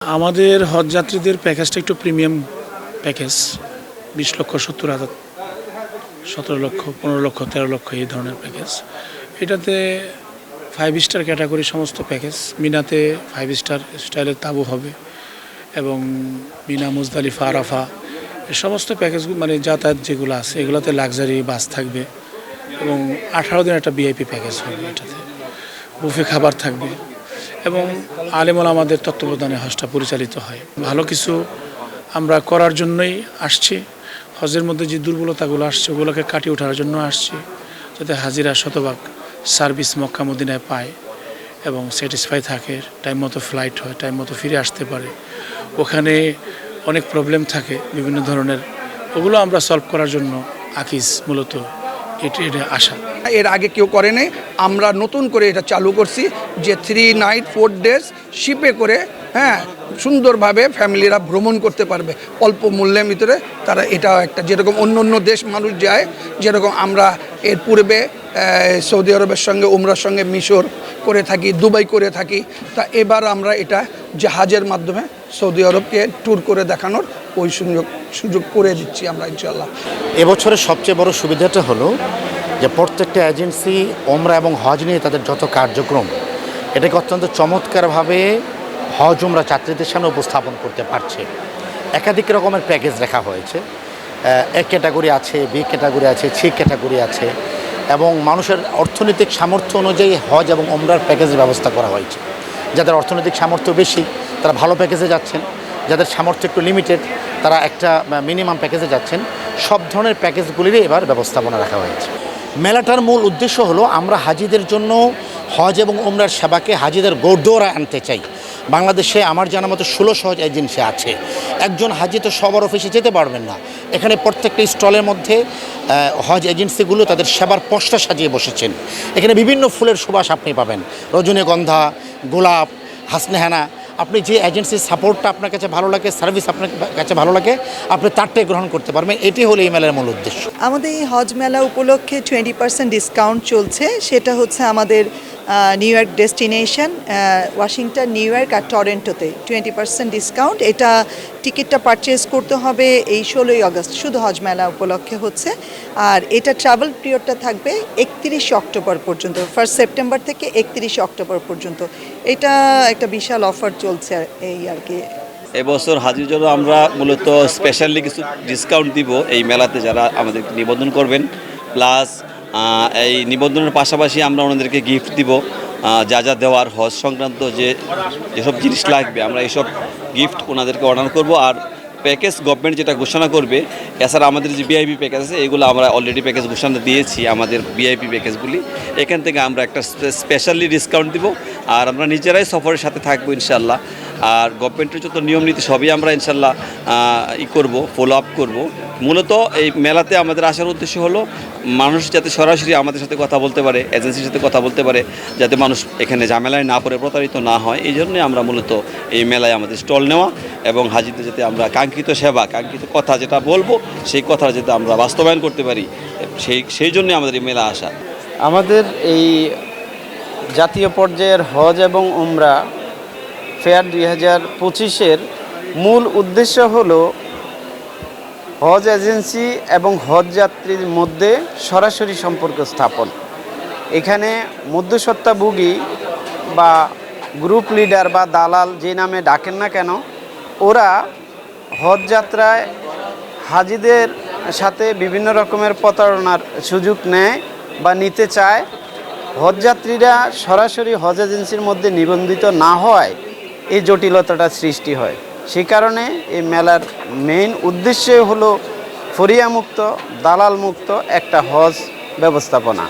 আমাদের হজ যাত্রীদের প্যাকেজটা একটু প্রিমিয়াম প্যাকেজ। 20 লক্ষ 70,000, 17 লক্ষ, 15 লক্ষ, 13 লক্ষ এই ধরনের প্যাকেজ। এটাতে 5 স্টার ক্যাটাগরি সমস্ত প্যাকেজ। মিনাতে 5 স্টার স্টাইলের তাঁবু হবে এবং মিনা, মুজদালিফা, আরাফা এই সমস্ত প্যাকেজগুলো মানে যাতায়াত যেগুলো আছে এগুলোতে লাক্সারি বাস থাকবে এবং 18 দিন একটা ভিআইপি প্যাকেজ হবে। এটাতে বুফে খাবার থাকবে এবং আলেমুল আমাদের তত্ত্বাবধানে হজটা পরিচালিত হয়। ভালো কিছু আমরা করার জন্যই আসছি। হজের মধ্যে যে দুর্বলতাগুলো আসছে ওগুলোকে কাটিয়ে ওঠার জন্য আসছি, যাতে হাজিরা শতভাগ সার্ভিস মক্কা মদিনায় পায় এবং স্যাটিসফাই থাকে, টাইম মতো ফ্লাইট হয়, টাইম মতো ফিরে আসতে পারে। ওখানে অনেক প্রবলেম থাকে বিভিন্ন ধরনের, ওগুলো আমরা সলভ করার জন্য আকিজ মূলত এটা আসা। এর আগে কেউ করে নাই, আমরা নতুন করে এটা চালু করছি যে 3 নাইট 4 ডেজ শিপে করে সুন্দরভাবে ফ্যামিলিরা ভ্রমণ করতে পারবে অল্প মূল্যের ভিতরে। তারা এটাও একটা, যেরকম অন্য অন্য দেশ মানুষ যায়, যেরকম আমরা এর পূর্বে সৌদি আরবের সঙ্গে উমরার সঙ্গে মিশর করে থাকি, দুবাই করে থাকি, তা এবার আমরা এটা জাহাজের মাধ্যমে সৌদি আরবকে ট্যুর করে দেখানোর ওই সুযোগ করে দিচ্ছি আমরা ইনশাআল্লাহ। এবছরের সবচেয়ে বড় সুবিধাটা হলো যে প্রত্যেকটা এজেন্সি ওমরা এবং হজ নিয়ে তাদের যত কার্যক্রম এটাকে অত্যন্ত চমৎকারভাবে হজ উমরা যাত্রীদের সামনে উপস্থাপন করতে পারছে। একাধিক রকমের প্যাকেজ রাখা হয়েছে। এ ক্যাটাগরি আছে, বি ক্যাটাগরি আছে, সি ক্যাটাগরি আছে এবং মানুষের অর্থনৈতিক সামর্থ্য অনুযায়ী হজ এবং ওমরার প্যাকেজের ব্যবস্থা করা হয়েছে। যাদের অর্থনৈতিক সামর্থ্য বেশি তারা ভালো প্যাকেজে যাচ্ছেন, যাদের সামর্থ্য একটু লিমিটেড তারা একটা মিনিমাম প্যাকেজে যাচ্ছেন। সব ধরনের প্যাকেজগুলিরই এবার ব্যবস্থাপনা রাখা হয়েছে। মেলাটার মূল উদ্দেশ্য হলো আমরা হাজিদের জন্য হজ এবং ওমরার সেবাকে হাজিদের গোড়দোড়ায় আনতে চাই। বাংলাদেশে আমার জানা মতো 16 হজ এজেন্সি আছে। একজন হাজি তো সবার অফিসে যেতে পারবেন না। এখানে প্রত্যেকটা স্টলের মধ্যে হজ এজেন্সিগুলো তাদের সেবার পসরা সাজিয়ে বসেছেন। এখানে বিভিন্ন ফুলের সুবাস আপনি পাবেন, রজনীগন্ধা, গোলাপ, হাসনেহানা। আপনি যে এজেন্সির সাপোর্টটা আপনার কাছে ভালো লাগে, সার্ভিস আপনার কাছে ভালো লাগে, আপনি তারটাই গ্রহণ করতে পারবেন। এটি হলো এই মেলার মূল উদ্দেশ্য। আমাদের এই হজ মেলা উপলক্ষে 20% ডিসকাউন্ট চলছে। সেটা হচ্ছে আমাদের New York destination, Washington, New York আর টরেন্টোতে 20% ডিসকাউন্ট। এটা টিকিটটা পারচেজ করতে হবে এই 16 আগস্ট, শুধু হজ মেলা উপলক্ষে হচ্ছে। আর এটা ট্রাভেল পিরিয়ডটা থাকবে 31 অক্টোবর পর্যন্ত, 1 সেপ্টেম্বর থেকে 31 অক্টোবর পর্যন্ত। এটা একটা বিশাল অফার চলছে এই আর কি। এবছর হাজির জন্য আমরা মূলত স্পেশালি কিছু ডিসকাউন্ট দিব এই মেলাতে, যারা আমাদের নিবন্ধন করবেন। প্লাস এই নিবন্ধনের পাশাপাশি আমরা ওনাদেরকে গিফট দিব, যা যা দেওয়ার হজ সংক্রান্ত যেসব জিনিস লাগবে আমরা এইসব গিফট ওনাদেরকে অর্ডার করব। আর প্যাকেজ গভর্নমেন্ট যেটা ঘোষণা করবে, এছাড়া আমাদের যে ভিআইপি প্যাকেজ আছে এগুলো আমরা অলরেডি প্যাকেজ ঘোষণা দিয়েছি। আমাদের ভিআইপি প্যাকেজগুলি এখান থেকে আমরা একটা স্পেশালি ডিসকাউন্ট দিব। আর আমরা নিজেরাই সফরের সাথে থাকবো ইনশাল্লাহ। আর গভর্নমেন্টের যত নিয়ম নীতি সবই আমরা ইনশাল্লাহ ফলো আপ করবো। মূলত এই মেলাতে আমাদের আসার উদ্দেশ্য হলো মানুষ যাতে সরাসরি আমাদের সাথে কথা বলতে পারে, এজেন্সির সাথে কথা বলতে পারে, যাতে মানুষ এখানে ঝামেলায় না পড়ে, প্রতারিত না হয়। এই জন্যই আমরা মূলত এই মেলায় আমাদের স্টল নেওয়া এবং হাজিদের যাতে আমরা কাঙ্ক্ষিত সেবা, কাঙ্ক্ষিত কথা যেটা বলবো সেই কথা যাতে আমরা বাস্তবায়ন করতে পারি, সেই জন্যই আমাদের এই মেলা আসা। আমাদের এই জাতীয় পর্যায়ের হজ এবং উমরা ফেয়ার 2025-এর মূল উদ্দেশ্য হলো হজ এজেন্সি এবং হজ যাত্রীর মধ্যে সরাসরি সম্পর্ক স্থাপন। এখানে মধ্যস্বত্বভোগী বা গ্রুপ লিডার বা দালাল যে নামে ডাকেন না কেন, ওরা হজ যাত্রায় হাজিদের সাথে বিভিন্ন রকমের প্রতারণার সুযোগ নেয় বা নিতে চায়। হজ যাত্রীরা সরাসরি হজ এজেন্সির মধ্যে নিবন্ধিত না হয় এই জটিলতাটা সৃষ্টি হয়। সেই কারণে এই মেলার মেইন উদ্দেশ্য হলো ফরিয়া মুক্ত, দালাল মুক্ত একটা হজ ব্যবস্থাপনা।